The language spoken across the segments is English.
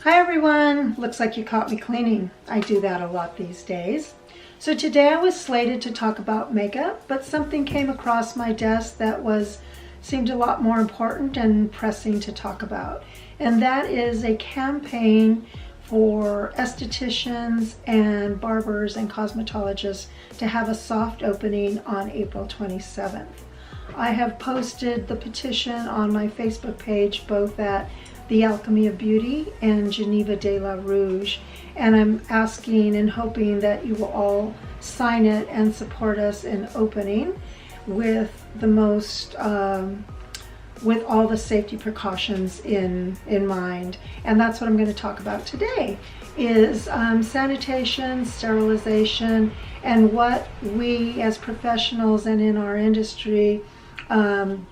Hi everyone, looks like you caught me cleaning. I do that a lot these days. So today I was slated to talk about makeup, but something came across my desk that seemed a lot more important and pressing to talk about. And that is a campaign for estheticians and barbers and cosmetologists to have a soft opening on April 27th. I have posted the petition on my Facebook page, both at The Alchemy of Beauty and Geneva de la Rouge, and I'm asking and hoping that you will all sign it and support us in opening with with all the safety precautions in mind. And that's what I'm going to talk about today is sanitation, sterilization, and what we as professionals and in our industry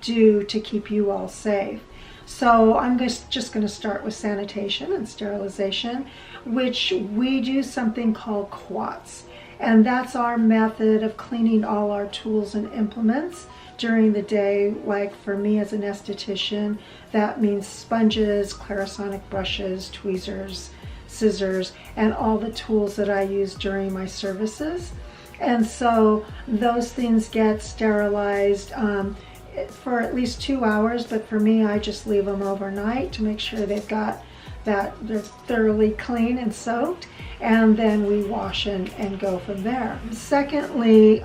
do to keep you all safe. So I'm just going to start with sanitation and sterilization, which we do something called QUATS. And that's our method of cleaning all our tools and implements during the day. Like for me as an esthetician, that means sponges, Clarisonic brushes, tweezers, scissors, and all the tools that I use during my services. And so those things get sterilized for at least 2 hours, but for me, I just leave them overnight to make sure they're thoroughly clean and soaked, and then we wash and go from there. Secondly,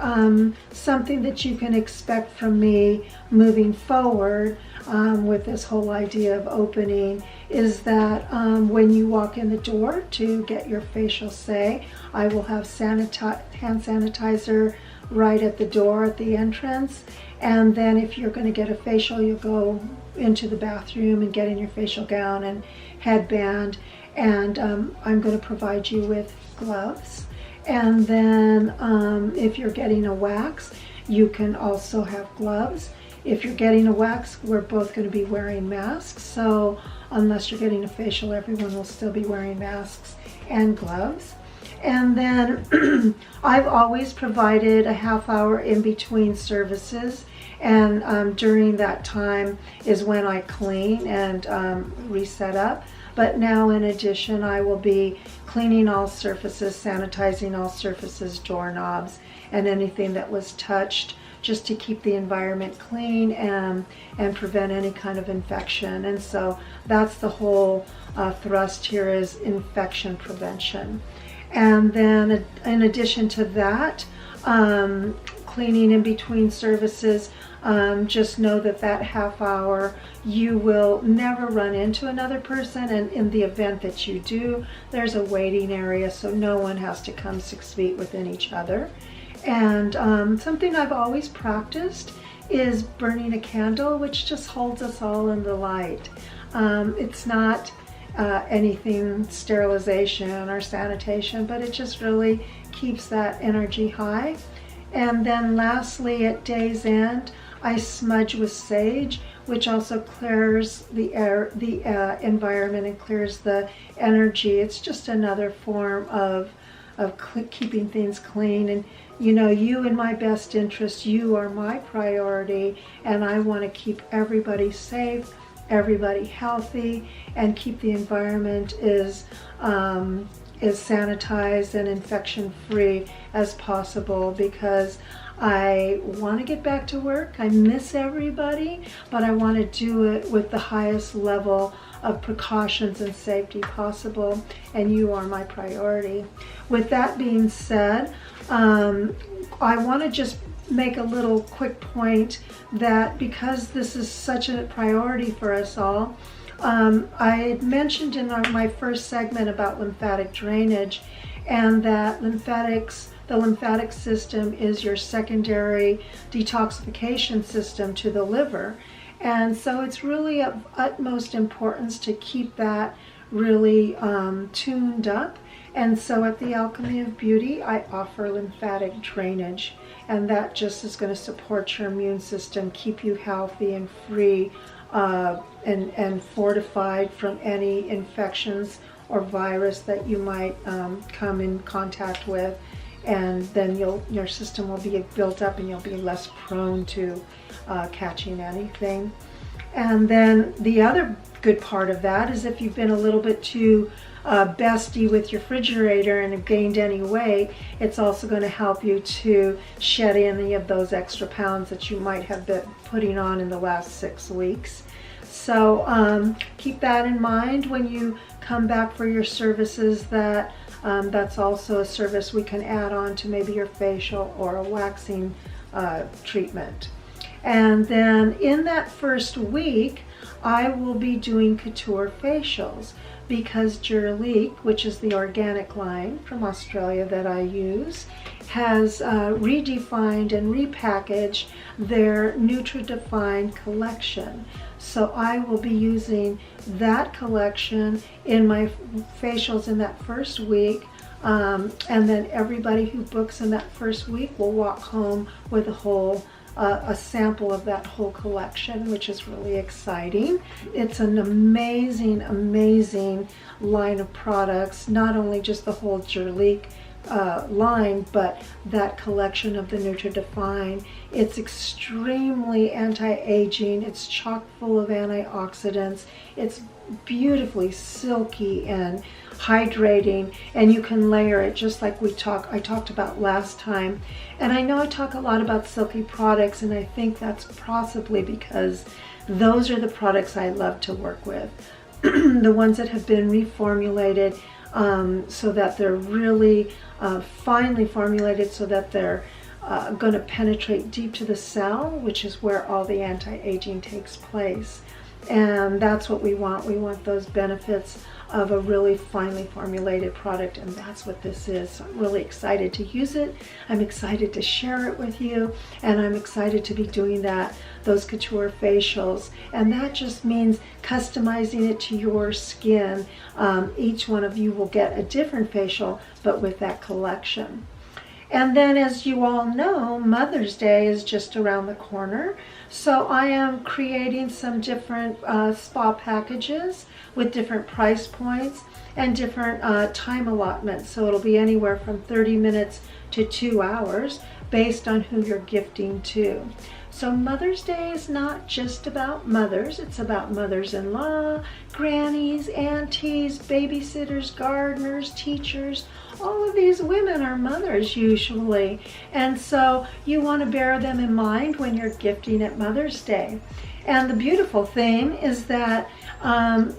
something that you can expect from me moving forward with this whole idea of opening is that when you walk in the door to get your facial say, I will have hand sanitizer right at the door at the entrance. And then if you're going to get a facial, you'll go into the bathroom and get in your facial gown and headband. And I'm going to provide you with gloves. And then if you're getting a wax, you can also have gloves. If you're getting a wax, we're both going to be wearing masks. So unless you're getting a facial, everyone will still be wearing masks and gloves. And then I've always provided a half hour in between services, and during that time is when I clean and reset up. But now in addition, I will be cleaning all surfaces, sanitizing all surfaces, doorknobs, and anything that was touched, just to keep the environment clean and prevent any kind of infection. And so that's the whole thrust here, is infection prevention. And then in addition to that, cleaning in between services, just know that half hour you will never run into another person, and in the event that you do, there's a waiting area so no one has to come 6 feet within each other. And something I've always practiced is burning a candle, which just holds us all in the light. It's not anything sterilization or sanitation, but it just really keeps that energy high. And then lastly, at day's end, I smudge with sage, which also clears the environment and clears the energy. It's just another form of keeping things clean. And you know, you in my best interest, you are my priority, and I want to keep everybody safe, everybody healthy, and keep the environment as sanitized and infection-free as possible, because I want to get back to work. I miss everybody, but I want to do it with the highest level of precautions and safety possible, and you are my priority. With that being said, I want to just make a little quick point that because this is such a priority for us all, I had mentioned in my first segment about lymphatic drainage, and that the lymphatic system is your secondary detoxification system to the liver. And so it's really of utmost importance to keep that really tuned up. And so at the Alchemy of Beauty, I offer lymphatic drainage, and that just is going to support your immune system, keep you healthy and free and fortified from any infections or virus that you might come in contact with. And then your system will be built up and you'll be less prone to catching anything. And then the other good part of that is if you've been a little bit too bestie with your refrigerator and have gained any weight, it's also going to help you to shed any of those extra pounds that you might have been putting on in the last 6 weeks. So keep that in mind when you come back for your services, that that's also a service we can add on to maybe your facial or a waxing treatment. And then in that first week, I will be doing couture facials because Juralique, which is the organic line from Australia that I use, has redefined and repackaged their Nutri-Define collection. So I will be using that collection in my facials in that first week. And then everybody who books in that first week will walk home with a sample of that whole collection, which is really exciting. It's an amazing, amazing line of products, not only just the whole Juralique line, but that collection of the Nutri-Define. It's extremely anti-aging. It's chock full of antioxidants. It's beautifully silky and hydrating, and you can layer it just like I talked about last time. And I know I talk a lot about silky products, and I think that's possibly because those are the products I love to work with. The ones that have been reformulated so that they're really finely formulated, so that they're going to penetrate deep to the cell, which is where all the anti-aging takes place. And that's what we want. We want those benefits of a really finely formulated product, and that's what this is. So I'm really excited to use it. I'm excited to share it with you, and I'm excited to be doing those couture facials. And that just means customizing it to your skin. Each one of you will get a different facial, but with that collection. And then, as you all know, Mother's Day is just around the corner. So I am creating some different spa packages with different price points and different time allotments. So it'll be anywhere from 30 minutes to 2 hours based on who you're gifting to. So Mother's Day is not just about mothers, it's about mothers-in-law, grannies, aunties, babysitters, gardeners, teachers. All of these women are mothers usually, and so you want to bear them in mind when you're gifting at Mother's Day. And the beautiful thing is that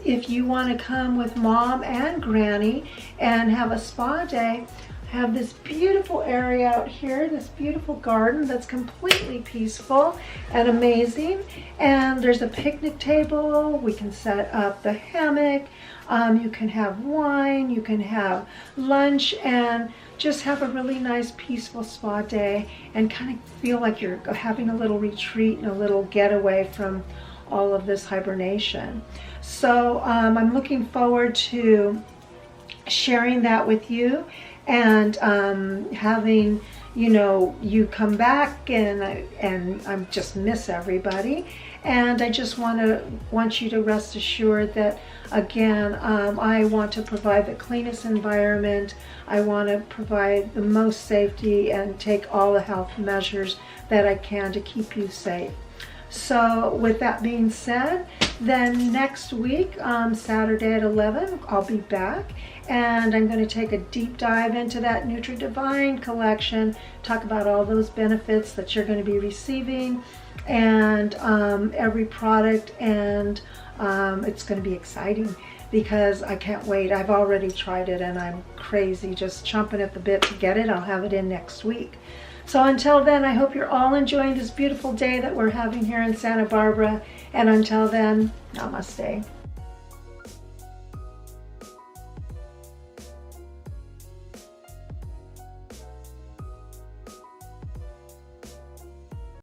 if you want to come with mom and granny and have a spa day, have this beautiful area out here, this beautiful garden that's completely peaceful and amazing. And there's a picnic table. We can set up the hammock. You can have wine, you can have lunch, and just have a really nice peaceful spa day and kind of feel like you're having a little retreat and a little getaway from all of this hibernation. So I'm looking forward to sharing that with you, and having you come back, and I just miss everybody. And I just want you to rest assured that, again, I want to provide the cleanest environment. I want to provide the most safety and take all the health measures that I can to keep you safe. So with that being said, then next week, Saturday at 11, I'll be back, and I'm going to take a deep dive into that Nutri-Define collection, talk about all those benefits that you're going to be receiving, and every product, and it's going to be exciting because I can't wait. I've already tried it and I'm crazy, just chomping at the bit to get it. I'll have it in next week. So until then, I hope you're all enjoying this beautiful day that we're having here in Santa Barbara. And until then, namaste.